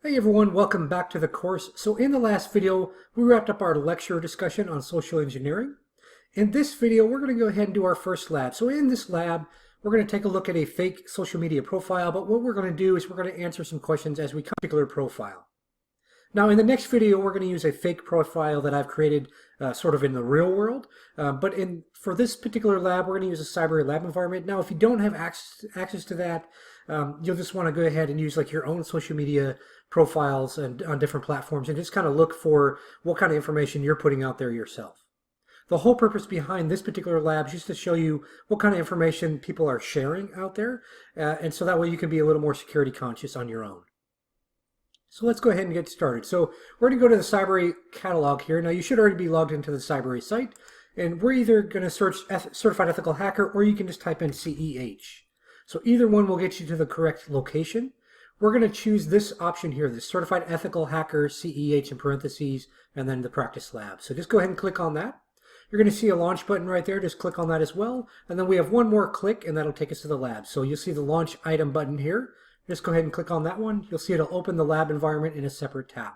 Hey everyone, welcome back to the course. So in the last video, we wrapped up our lecture discussion on social engineering. In this video, we're going to go ahead and do our first lab. So in this lab, we're going to take a look at a fake social media profile, but what we're going to do is we're going to answer some questions as we come to a particular profile. Now in the next video, we're going to use a fake profile that I've created sort of in the real world. But for this particular lab, we're going to use a Cybrary lab environment. Now if you don't have access to that, you'll just want to go ahead and use like your own social media profiles and on different platforms and just kind of look for what kind of information you're putting out there yourself. The whole purpose behind this particular lab is just to show you what kind of information people are sharing out there, and so that way you can be a little more security conscious on your own. So let's go ahead and get started. So we're going to go to the Cybrary catalog here. Now you should already be logged into the Cybrary site, and we're either going to search Certified Ethical Hacker, or you can just type in CEH. So either one will get you to the correct location. We're going to choose this option here, the Certified Ethical Hacker, CEH in parentheses, and then the practice lab. So just go ahead and click on that. You're going to see a launch button right there. Just click on that as well. And then we have one more click, and that'll take us to the lab. So you'll see the launch item button here. Just go ahead and click on that one. You'll see it'll open the lab environment in a separate tab.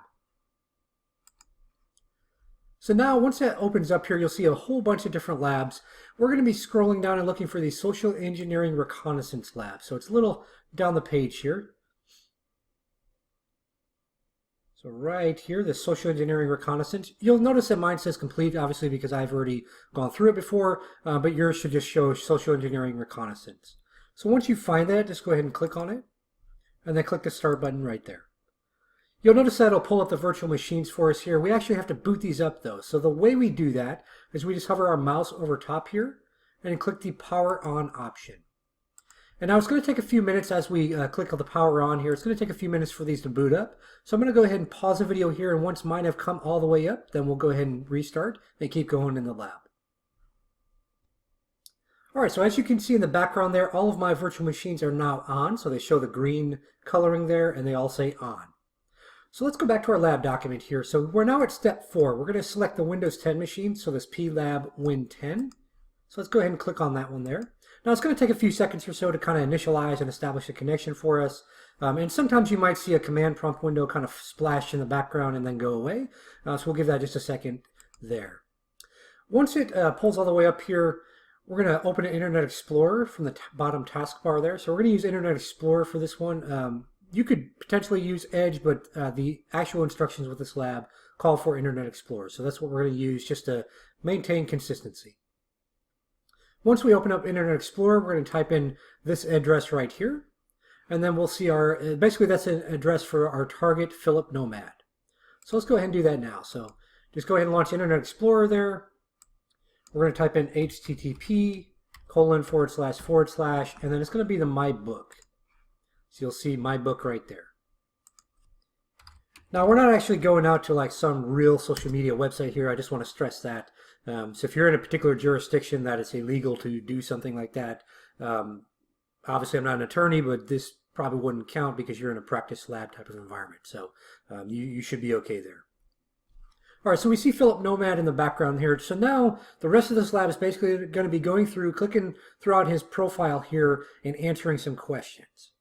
So now once that opens up here, you'll see a whole bunch of different labs. We're going to be scrolling down and looking for the Social Engineering Reconnaissance Lab. So it's a little down the page here. So right here, the Social Engineering Reconnaissance. You'll notice that mine says complete, obviously, because I've already gone through it before, but yours should just show Social Engineering Reconnaissance. So once you find that, just go ahead and click on it, and then click the Start button right there. You'll notice that it'll pull up the virtual machines for us here. We actually have to boot these up, though. So the way we do that is we just hover our mouse over top here, and click the Power On option. And now it's going to take a few minutes as we click on the power on here. It's going to take a few minutes for these to boot up. So I'm going to go ahead and pause the video here, and once mine have come all the way up, then we'll go ahead and restart and keep going in the lab. Alright, so as you can see in the background there, all of my virtual machines are now on. So they show the green coloring there, and they all say on. So let's go back to our lab document here. So we're now at step 4. We're going to select the Windows 10 machine, so this plab win 10. So let's go ahead and click on that one there. Now it's going to take a few seconds or so to kind of initialize and establish a connection for us. And sometimes you might see a command prompt window kind of splash in the background and then go away. So we'll give that just a second there. Once it pulls all the way up here, we're going to open an Internet Explorer from the bottom taskbar there. So we're going to use Internet Explorer for this one. You could potentially use Edge, but the actual instructions with this lab call for Internet Explorer. So that's what we're going to use just to maintain consistency. Once we open up Internet Explorer, we're going to type in this address right here, and then we'll see our, basically that's an address for our target, Philip Nomad. So let's go ahead and do that now. So just go ahead and launch Internet Explorer there. We're going to type in http://, and then it's going to be the My Book. So you'll see My Book right there. Now we're not actually going out to like some real social media website here. I just want to stress that. So if you're in a particular jurisdiction that it's illegal to do something like that, obviously I'm not an attorney, but this probably wouldn't count because you're in a practice lab type of environment. So you should be okay there. All right, so we see Philip Nomad in the background here. So now the rest of this lab is basically going to be going through, clicking throughout his profile here and answering some questions.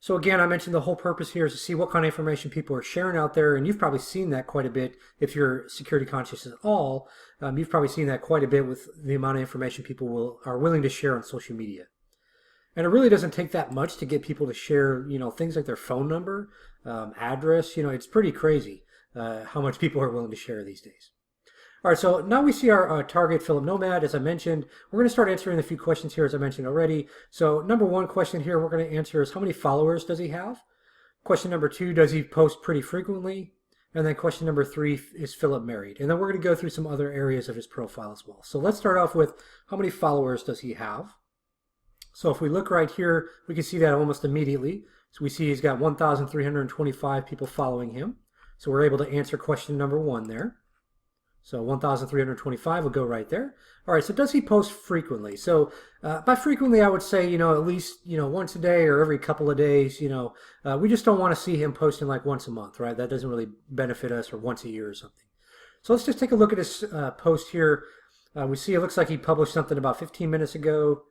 So again, I mentioned the whole purpose here is to see what kind of information people are sharing out there, and you've probably seen that quite a bit if you're security conscious at all. You've probably seen that quite a bit with the amount of information people are willing to share on social media. And it really doesn't take that much to get people to share, things like their phone number, address. It's pretty crazy how much people are willing to share these days. All right, so now we see our target, Philip Nomad, as I mentioned. We're going to start answering a few questions here, as I mentioned already. So number one question here we're going to answer is how many followers does he have? Question number 2, does he post pretty frequently? And then question number 3, is Philip married? And then we're going to go through some other areas of his profile as well. So let's start off with how many followers does he have? So if we look right here, we can see that almost immediately. So we see he's got 1,325 people following him. So we're able to answer question number 1 there. So 1,325 will go right there. All right, so does he post frequently? So by frequently, I would say, at least, once a day or every couple of days, we just don't want to see him posting like once a month, right? That doesn't really benefit us, or once a year or something. So let's just take a look at his post here. We see it looks like he published something about 15 minutes ago.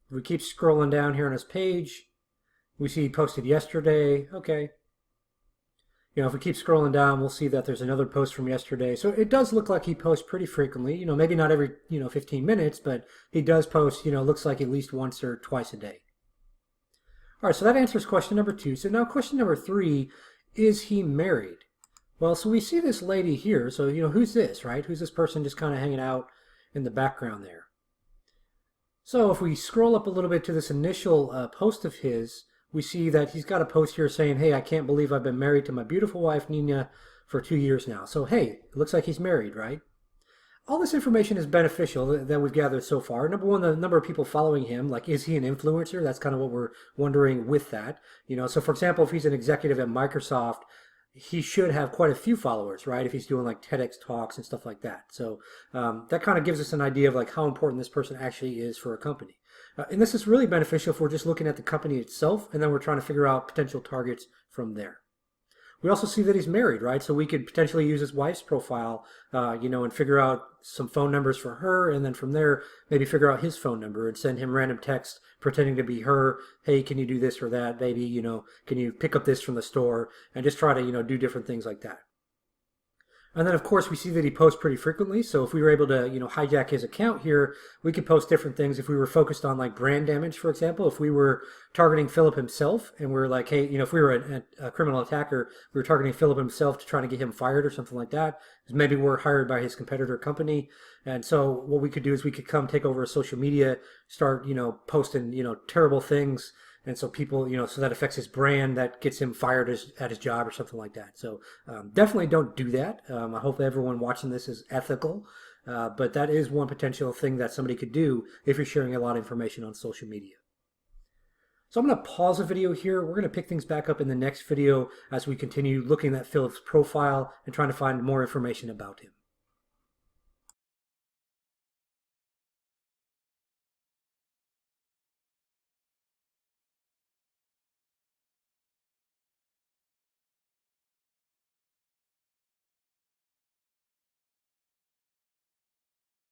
If we keep scrolling down here on his page, we see he posted yesterday. Okay. If we keep scrolling down, we'll see that there's another post from yesterday. So it does look like he posts pretty frequently. Maybe not every 15 minutes, but he does post. Looks like at least once or twice a day. All right, so that answers question number 2. So now question number 3, is he married? Well, so we see this lady here. So who's this, right? Who's this person just kind of hanging out in the background there? So if we scroll up a little bit to this initial post of his, we see that he's got a post here saying, hey, I can't believe I've been married to my beautiful wife, Nina, for 2 years now. So, hey, it looks like he's married, right? All this information is beneficial that we've gathered so far. Number one, the number of people following him, like, is he an influencer? That's kind of what we're wondering with that. So for example, if he's an executive at Microsoft, he should have quite a few followers, right? If he's doing like TEDx talks and stuff like that. So that kind of gives us an idea of like how important this person actually is for a company. And this is really beneficial if we're just looking at the company itself, and then we're trying to figure out potential targets from there. We also see that he's married, right? So we could potentially use his wife's profile, and figure out some phone numbers for her, and then from there, maybe figure out his phone number and send him random texts pretending to be her. Hey, can you do this or that? Maybe, can you pick up this from the store? And just try to, do different things like that. And then, of course, we see that he posts pretty frequently. So if we were able to, hijack his account here, we could post different things. If we were focused on like brand damage, for example, if we were targeting Philip himself and we're like, hey, if we were a criminal attacker, we were targeting Philip himself to try to get him fired or something like that. Maybe we're hired by his competitor company. And so what we could do is we could come take over social media, start, posting, terrible things. And so people, so that affects his brand, that gets him fired at his job or something like that. So definitely don't do that. I hope everyone watching this is ethical. But that is one potential thing that somebody could do if you're sharing a lot of information on social media. So I'm going to pause the video here. We're going to pick things back up in the next video as we continue looking at Philip's profile and trying to find more information about him.